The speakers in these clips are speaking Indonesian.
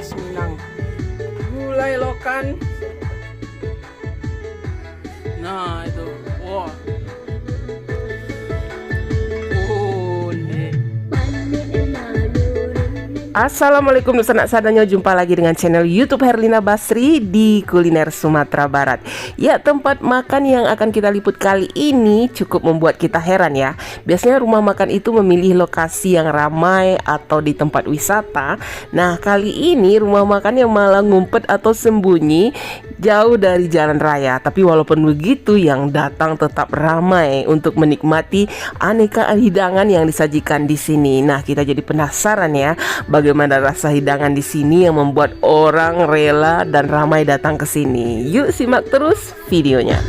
khas Minang. Gulai lokan. Nah itu, wah. Assalamualaikum sanak sadanya, jumpa lagi dengan channel YouTube Herlina Basri di Kuliner Sumatera Barat. Ya, tempat makan yang akan kita liput kali ini cukup membuat kita heran ya. Biasanya rumah makan itu memilih lokasi yang ramai atau di tempat wisata. Nah, kali ini rumah makan yang malah ngumpet atau sembunyi jauh dari jalan raya. Tapi walaupun begitu, yang datang tetap ramai untuk menikmati aneka hidangan yang disajikan di sini. Nah, kita jadi penasaran ya, bagaimana rasa hidangan di sini yang membuat orang rela dan ramai datang ke sini. Yuk simak terus videonya.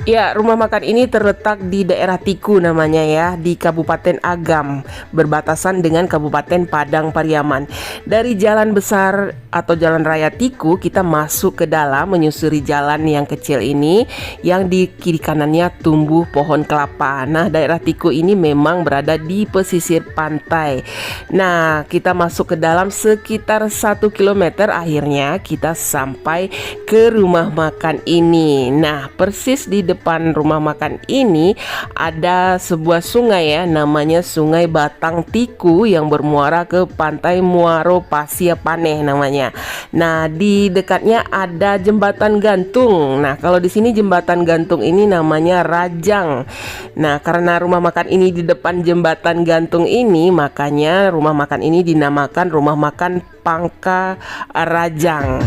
Ya, rumah makan ini terletak di daerah Tiku namanya ya, di Kabupaten Agam, berbatasan dengan Kabupaten Padang Pariaman. Dari jalan besar atau jalan raya Tiku, kita masuk ke dalam menyusuri jalan yang kecil ini, yang di kiri kanannya tumbuh pohon kelapa. Nah, daerah Tiku ini memang berada di pesisir pantai. Nah, kita masuk ke dalam sekitar 1 km, akhirnya kita sampai ke rumah makan ini. Nah, persis di depan rumah makan ini ada sebuah sungai ya, namanya Sungai Batang Tiku yang bermuara ke Pantai Muaro Pasia Paneh namanya. Nah, di dekatnya ada jembatan gantung. Nah, kalau di sini jembatan gantung ini namanya Rajang. Nah, karena rumah makan ini di depan jembatan gantung ini, makanya rumah makan ini dinamakan rumah makan Pangka Rajang.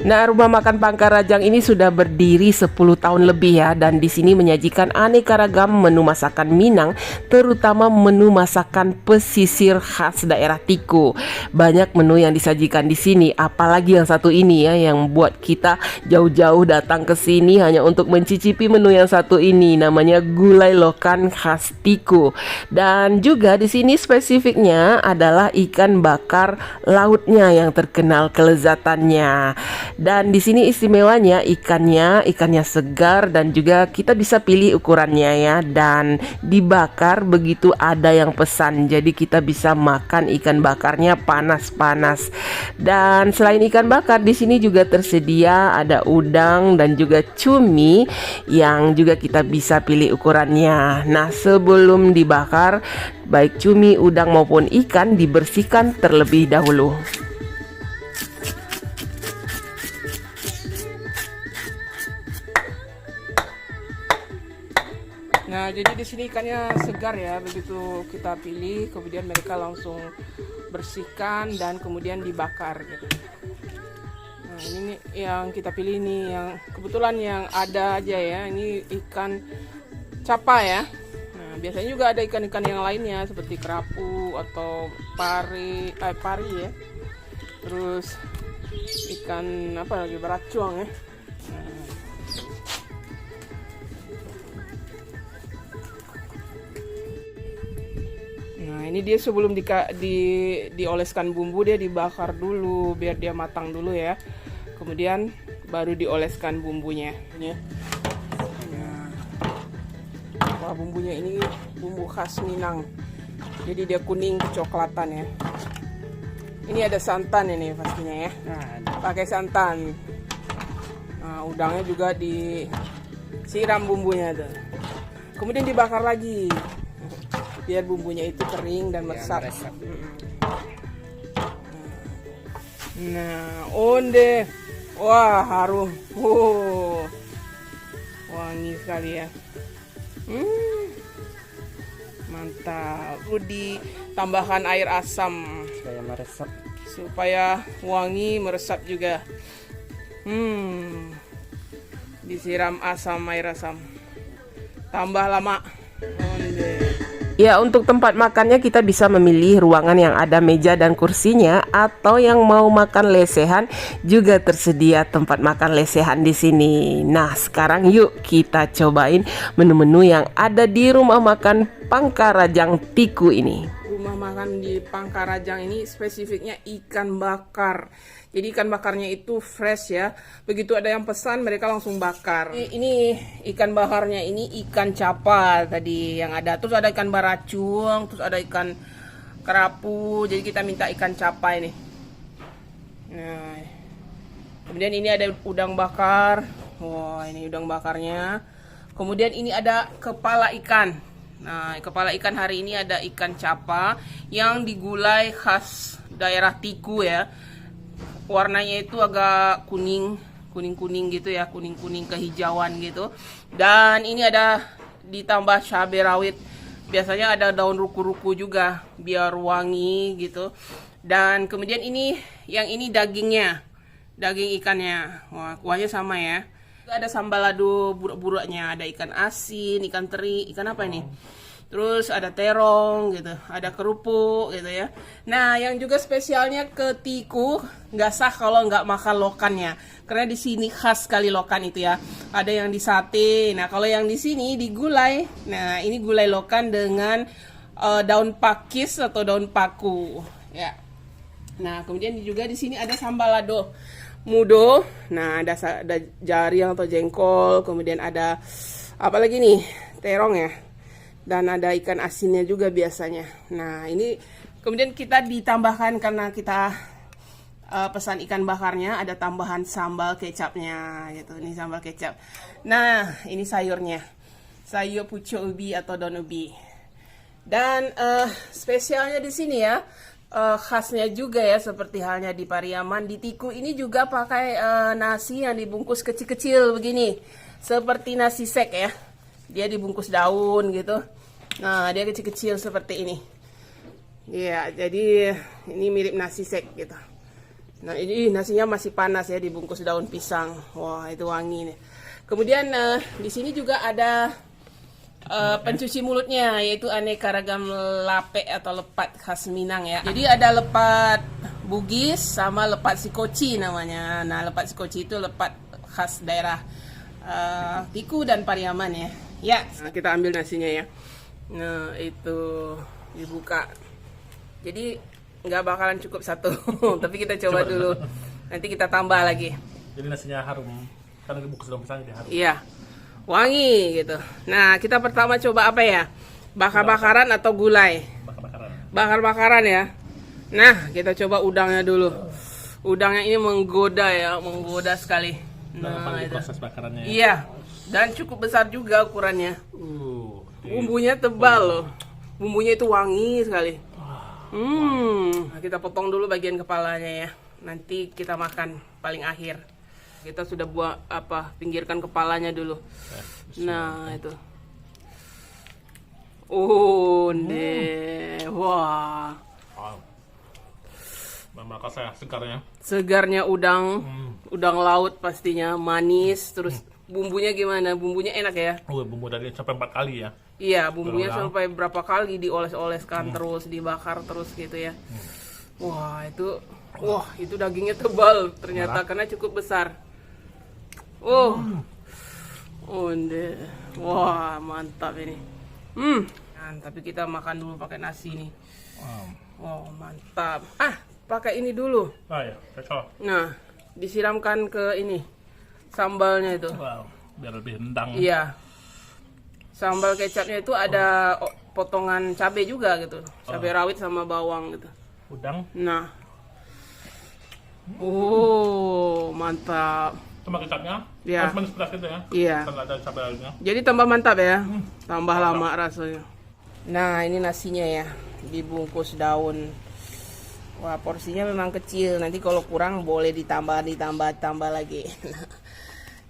Nah, rumah makan Pangka Rajang ini sudah berdiri 10 tahun lebih ya, dan di sini menyajikan aneka ragam menu masakan Minang, terutama menu masakan pesisir khas daerah Tiku. Banyak menu yang disajikan di sini, apalagi yang satu ini ya, yang buat kita jauh-jauh datang ke sini hanya untuk mencicipi menu yang satu ini, namanya gulai lokan khas Tiku. Dan juga di sini spesifiknya adalah ikan bakar lautnya yang terkenal kelezatannya. Dan di sini istimewanya ikannya segar, dan juga kita bisa pilih ukurannya ya, dan dibakar begitu ada yang pesan. Jadi kita bisa makan ikan bakarnya panas-panas. Dan selain ikan bakar, di sini juga tersedia ada udang dan juga cumi yang juga kita bisa pilih ukurannya. Nah, sebelum dibakar, baik cumi, udang maupun ikan dibersihkan terlebih dahulu. Nah, jadi di sini ikannya segar ya, begitu kita pilih, kemudian mereka langsung bersihkan dan kemudian dibakar gitu. Nah, ini nih yang kita pilih nih, yang kebetulan yang ada aja ya, ini ikan capa ya. Nah, biasanya juga ada ikan-ikan yang lainnya seperti kerapu atau pari ya. Terus ikan apa lagi, baracuang ya. Nah, ini dia sebelum dioleskan bumbu, dia dibakar dulu biar dia matang dulu ya. Kemudian baru dioleskan bumbunya. Nah, wah, bumbunya ini bumbu khas Minang. Jadi dia kuning kecoklatan ya. Ini ada santan ini pastinya ya. Pakai santan. Nah, udangnya juga disiram bumbunya tuh. Kemudian dibakar lagi biar bumbunya itu kering dan meresap. Nah, onde, wah, harum, wangi sekali ya. Mantap. Ditambahkan air asam supaya meresap, supaya wangi meresap juga. Disiram air asam. Tambah lama. Onde. Ya, untuk tempat makannya kita bisa memilih ruangan yang ada meja dan kursinya, atau yang mau makan lesehan juga tersedia tempat makan lesehan di sini. Nah, sekarang yuk kita cobain menu-menu yang ada di rumah makan Pangka Rajang Tiku ini. Rumah makan di Pangkarajang ini spesifiknya ikan bakar. Jadi ikan bakarnya itu fresh ya. Begitu ada yang pesan mereka langsung bakar. Ini ikan bakarnya ini ikan capa tadi yang ada. Terus ada ikan baracung, terus ada ikan kerapu. Jadi kita minta ikan capa ini. Nah, kemudian ini ada udang bakar. Wah, ini udang bakarnya. Kemudian ini ada kepala ikan. Nah, kepala ikan hari ini ada ikan capa yang digulai khas daerah Tiku ya. Warnanya itu agak kuning gitu ya, kuning-kuning kehijauan gitu. Dan ini ada ditambah cabai rawit. Biasanya ada daun ruku-ruku juga biar wangi gitu. Dan kemudian ini yang ini dagingnya. Daging ikannya. Wah, kuahnya sama ya. Ada sambal lado buruk-buruknya, ada ikan asin, ikan teri, ikan apa ini? Terus ada terong gitu, ada kerupuk gitu ya. Nah, yang juga spesialnya ke Tiku, nggak sah kalau nggak makan lokannya. Karena di sini khas sekali lokan itu ya. Ada yang di sate. Nah, kalau yang di sini di gulai. Nah, ini gulai lokan dengan daun pakis atau daun paku ya. Nah, kemudian juga di sini ada sambal lado mudo. Nah, ada jaring atau jengkol, kemudian ada apa lagi nih? Terong ya. Dan ada ikan asinnya juga biasanya. Nah, ini kemudian kita ditambahkan karena kita pesan ikan bakarnya, ada tambahan sambal kecapnya gitu. Ini sambal kecap. Nah, ini sayurnya. Sayur pucuk ubi atau daun ubi. Dan spesialnya di sini ya, khasnya juga ya, seperti halnya di Pariaman, di Tiku ini juga pakai nasi yang dibungkus kecil-kecil begini, seperti nasi sek ya. Dia dibungkus daun gitu. Nah, dia kecil-kecil seperti ini. Iya, jadi ini mirip nasi sek gitu. Nah, ini nasinya masih panas ya, dibungkus daun pisang. Wah, itu wangi nih. Kemudian di sini juga ada pencuci mulutnya, yaitu aneka ragam lape atau lepat khas Minang ya. Jadi ada lepat Bugis sama lepat Sikoci namanya. Nah, lepat Sikoci itu lepat khas daerah Tiku dan Pariaman ya. Ya, nah, kita ambil nasinya ya. Nah, itu dibuka. Jadi nggak bakalan cukup satu, tapi kita coba dulu. Nanti kita tambah lagi. Jadi nasinya harum, karena dibungkus daun pisang jadi harum. Iya. Wangi gitu. Nah, kita pertama coba apa ya? Bakar-bakaran atau gulai? Bakar-bakaran. Bakar-bakaran ya. Nah, kita coba udangnya dulu. Udangnya ini menggoda ya, menggoda sekali. Nah, itu proses bakarannya ya. Iya. Dan cukup besar juga ukurannya. Bumbunya tebal loh. Bumbunya itu wangi sekali. Nah, kita potong dulu bagian kepalanya ya. Nanti kita makan paling akhir. Kita sudah buat pinggirkan kepalanya dulu. Nah, itu. Wah. Maka saya segarnya. Segarnya udang, udang laut pastinya, manis. Terus bumbunya gimana? Bumbunya enak ya? Bumbu dari sampai 4 kali ya. Iya, bumbunya sampai berapa kali dioles-oleskan terus, dibakar terus gitu ya. Wah, itu dagingnya tebal ternyata karena cukup besar. Wah, mantap ini. Nah, tapi kita makan dulu pakai nasi nih. Wow, mantap. Pakai ini dulu. Ya, cocok. Nah, disiramkan ke ini sambalnya itu. Wow, biar lebih nendang. Iya. Sambal kecapnya itu ada potongan cabai juga gitu. Cabai rawit sama bawang gitu. Udang. Nah. Mantap. Sama kecapnya. Ya. Manis pedas gitu ya. Iya. Karena ada cabai rawitnya. Jadi tambah mantap ya. Tambah lama rasanya. Nah, ini nasinya ya. Dibungkus daun. Wah, porsinya memang kecil. Nanti kalau kurang boleh ditambah lagi.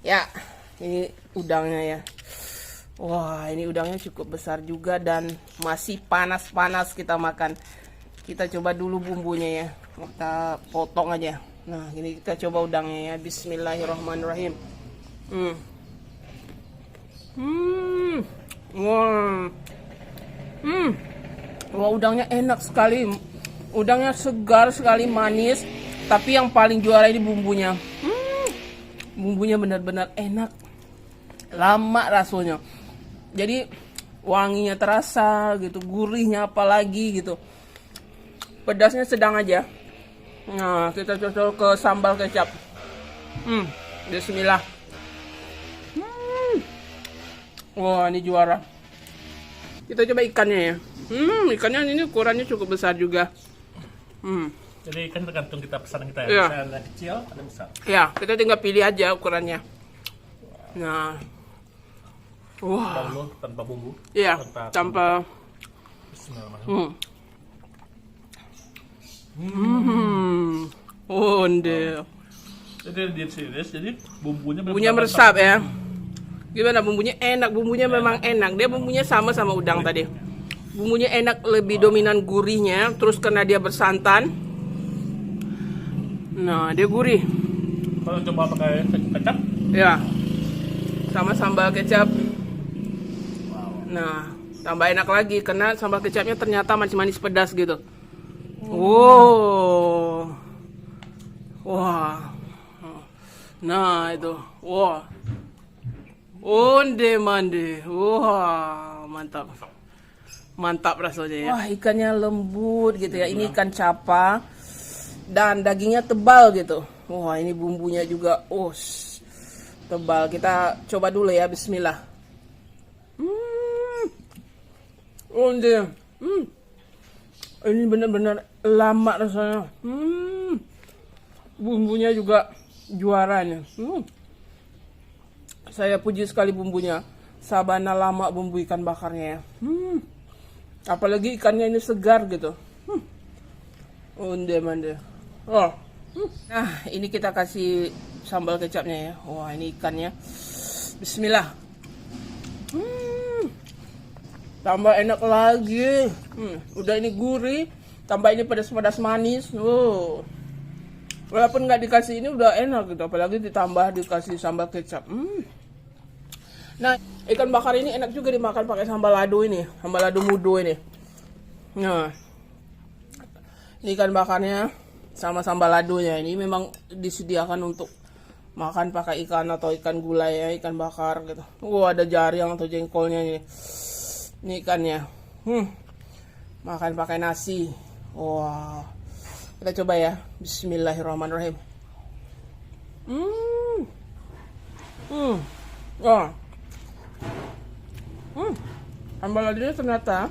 Ya, ini udangnya ya. Wah, ini udangnya cukup besar juga dan masih panas-panas kita makan. Kita coba dulu bumbunya ya. Kita potong aja. Nah, ini kita coba udangnya ya. Bismillahirrahmanirrahim. Wah, udangnya enak sekali. Udangnya segar sekali, manis. Tapi yang paling juara ini bumbunya. Bumbunya benar-benar enak. Lama rasanya. Jadi wanginya terasa gitu, gurihnya apalagi gitu. Pedasnya sedang aja. Nah, kita cocok ke sambal kecap. Bismillah. Wah, ini juara. Kita coba ikannya ya. Ikannya ini ukurannya cukup besar juga. Jadi kan tergantung kita pesanan kita ya. Iya. Bisa ada kecil, ada besar. Ya, kita tinggal pilih aja ukurannya. Nah. Wah. Lalu tanpa bumbu. Iya, tanpa. Bismillahirrahmanirrahim. Onde. Jadi di sini, jadi bumbunya Bumbunya meresap ya. Gimana bumbunya? Enak, bumbunya memang enak. Dia bumbunya sama udang tadi. Bumbunya enak, lebih dominan gurihnya. Terus karena dia bersantan. Nah, dia gurih. Kalau coba pakai kecap, Ya. Sama sambal kecap. Nah, tambah enak lagi karena sambal kecapnya ternyata manis-manis pedas gitu. Wow. Wah. Nah, itu. Wah. Onde mande. Wah, mantap. Mantap rasanya ya. Wah, ikannya lembut gitu ya. Ini ikan capa dan dagingnya tebal gitu. Wah, ini bumbunya juga tebal. Kita coba dulu ya. Bismillah. Onde. Ini benar-benar lama rasanya. Bumbunya juga juaranya. Saya puji sekali bumbunya. Sabana lama bumbu ikan bakarnya ya. Apalagi ikannya ini segar gitu. Onde mande. Oh. Nah, ini kita kasih sambal kecapnya ya. Wah, ini ikannya. Bismillah. Tambah enak lagi. Udah ini gurih. Tambah ini pedas-pedas manis. Walaupun nggak dikasih ini udah enak gitu. Apalagi ditambah dikasih sambal kecap. Nah, ikan bakar ini enak juga dimakan pakai sambal lado ini. Sambal lado mudo ini. Nah, ini ikan bakarnya sama sambal ladonya. Ini memang disediakan untuk makan pakai ikan atau ikan gulai ya. Ikan bakar gitu. Ada jaring atau jengkolnya ini. Ini ikannya. Makan pakai nasi. Wah. Kita coba ya. Bismillahirrahmanirrahim. Sambal ladonya ternyata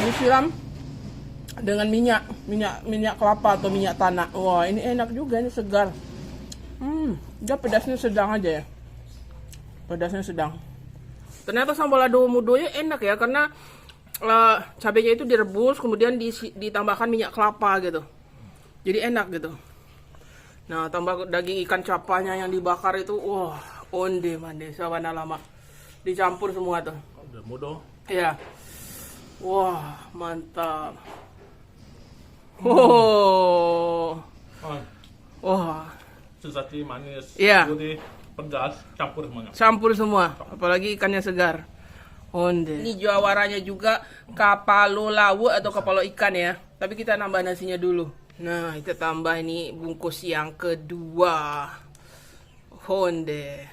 disiram dengan minyak kelapa atau minyak tanah. Wah, ini enak juga, ini segar. Dia pedasnya sedang aja ya. Pedasnya sedang. Ternyata sambal lado mudonya enak ya, karena cabenya itu direbus kemudian ditambahkan minyak kelapa gitu. Jadi enak gitu. Nah, tambah daging ikan capanya yang dibakar itu, wah, onde mande, sabana lama. Dicampur semua tuh. udah mudo. Iya. Wah, mantap. Wah. Sensasi manis, Iya. gurih, pedas, campur semuanya. Campur semua, apalagi ikannya segar. Onde. Ini jawarannya juga kapalo lawu atau kapalo ikan ya. Tapi kita nambah nasinya dulu. Nah, kita tambah ini bungkus yang kedua. Onde.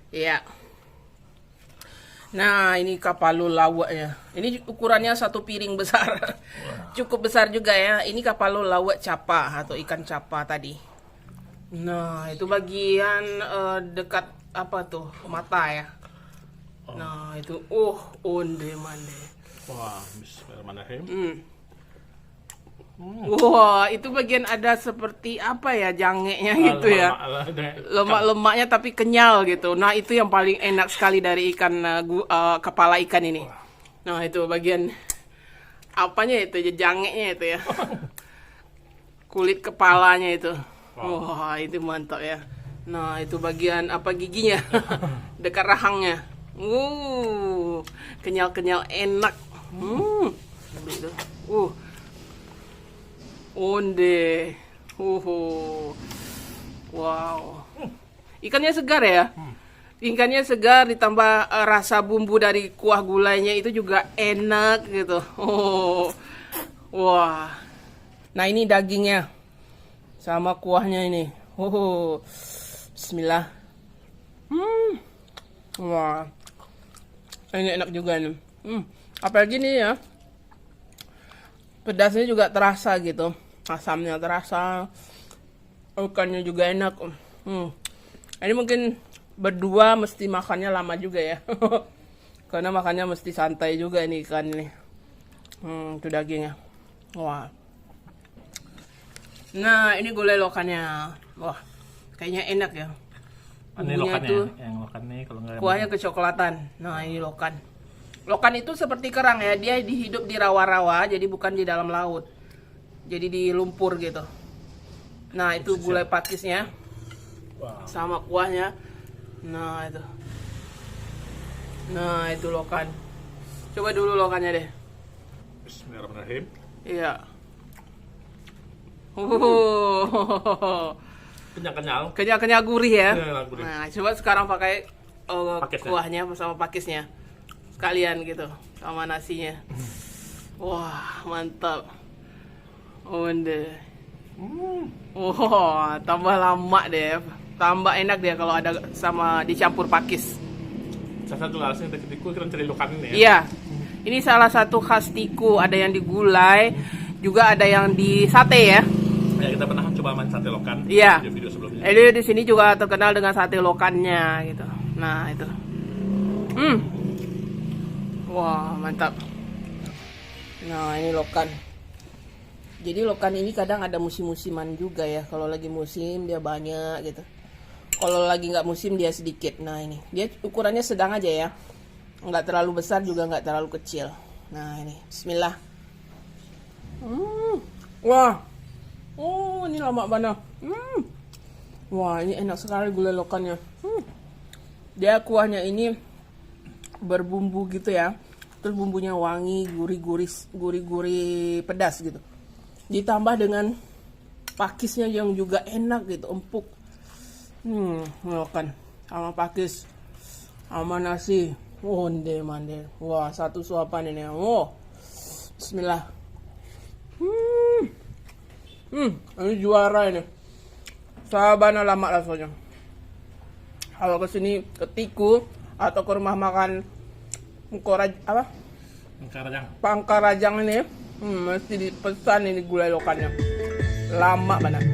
Ya. Nah, ini kapalo lawaknya. Ini ukurannya satu piring besar. Cukup besar juga ya. Ini kapalo lawak capa atau ikan capa tadi. Nah, itu bagian dekat apa tuh? Mata ya. Nah, itu onde mande. Wah, bismillahirrahmanirrahim. Wah, itu bagian ada seperti apa ya, jangeknya gitu ya. Lemak-lemaknya tapi kenyal gitu. Nah, itu yang paling enak sekali dari ikan kepala ikan ini. Nah, itu bagian apanya itu, jangeknya itu ya. Kulit kepalanya itu. Wah, itu mantap ya. Nah, itu bagian apa, giginya. Dekat rahangnya. Kenyal-kenyal enak. Gitu. Onde. Wow. Ikannya segar ya. Ikannya segar ditambah rasa bumbu dari kuah gulainya itu juga enak gitu. Wah. Nah, ini dagingnya sama kuahnya ini. Bismillah. Wah. Ini enak juga nih. Apalagi nih ya. Pedasnya juga terasa gitu, asamnya terasa, ikannya juga enak. Ini mungkin berdua mesti makannya lama juga ya. Karena makannya mesti santai juga ini ikan ini. Itu dagingnya. Wah. Nah, ini gulai lokannya. Wah, kayaknya enak ya. Ini Bumbunya lokannya, itu yang lokan nih kalau nggak kuahnya kecoklatan. Nah, ini lokan. Lokan itu seperti kerang ya, dia hidup di rawa-rawa, jadi bukan di dalam laut. Jadi di lumpur gitu. Nah, itu gulai pakisnya. Wow. Sama kuahnya. Nah, itu. Nah, itu lokan. Coba dulu lokannya deh. Bismillahirrahmanirrahim. Iya. Kenyal-kenyal. Kenyal-kenyal gurih ya. Kenyal gurih. Nah, coba sekarang pakai Pakisnya. kuahnya sama pakisnya. Sekalian gitu, sama nasinya. Wah, mantap. Onde. Wah, tambah lama deh. Tambah enak deh kalau ada sama dicampur pakis. Salah satu alasan kita ketiku kita cari lokan ini ya. Iya. Ini salah satu khas Tiku, ada yang digulai, juga ada yang di sate ya. Ya, kita pernah coba main sate lokan. Iya. Video sebelumnya. Jadi di sini juga terkenal dengan sate lokannya gitu. Nah, itu. Wah, mantap. Nah, ini lokan. Jadi lokan ini kadang ada musim-musiman juga ya. Kalau lagi musim dia banyak gitu. Kalau lagi nggak musim dia sedikit. Nah, ini dia ukurannya sedang aja ya. Nggak terlalu besar juga nggak terlalu kecil. Nah, ini Bismillah. Wah. Oh, ini lama banget. Wah, ini enak sekali gulai lokannya. Dia kuahnya ini berbumbu gitu ya. Terus bumbunya wangi, gurih-gurih pedas gitu. Ditambah dengan pakisnya yang juga enak gitu, empuk. Lokan sama pakis sama nasi. Onde mande. Wah, satu suapan ini. Oh. Bismillah. Ini juara ini. Sabana lama rasanya. Kalau kesini ke Tiku atau ke rumah makan Pangkarajang ini, mesti dipesan ini gulai lokannya. Lama banget.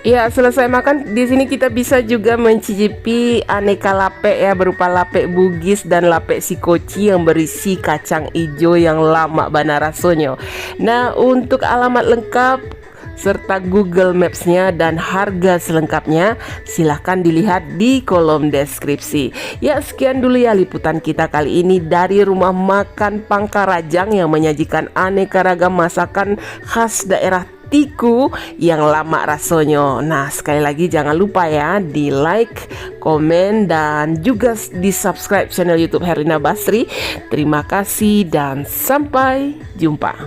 Ya, selesai makan di sini kita bisa juga mencicipi aneka lape ya, berupa lape Bugis dan lape Sikoci yang berisi kacang ijo yang lama bana rasanya. Nah, untuk alamat lengkap serta Google Maps-nya dan harga selengkapnya silahkan dilihat di kolom deskripsi. Ya, sekian dulu ya liputan kita kali ini dari rumah makan Pangkarajang yang menyajikan aneka ragam masakan khas daerah Tiku yang lama rasanya. Nah, sekali lagi jangan lupa ya di like, komen, dan juga di subscribe channel YouTube Herlina Basri. Terima kasih dan sampai jumpa.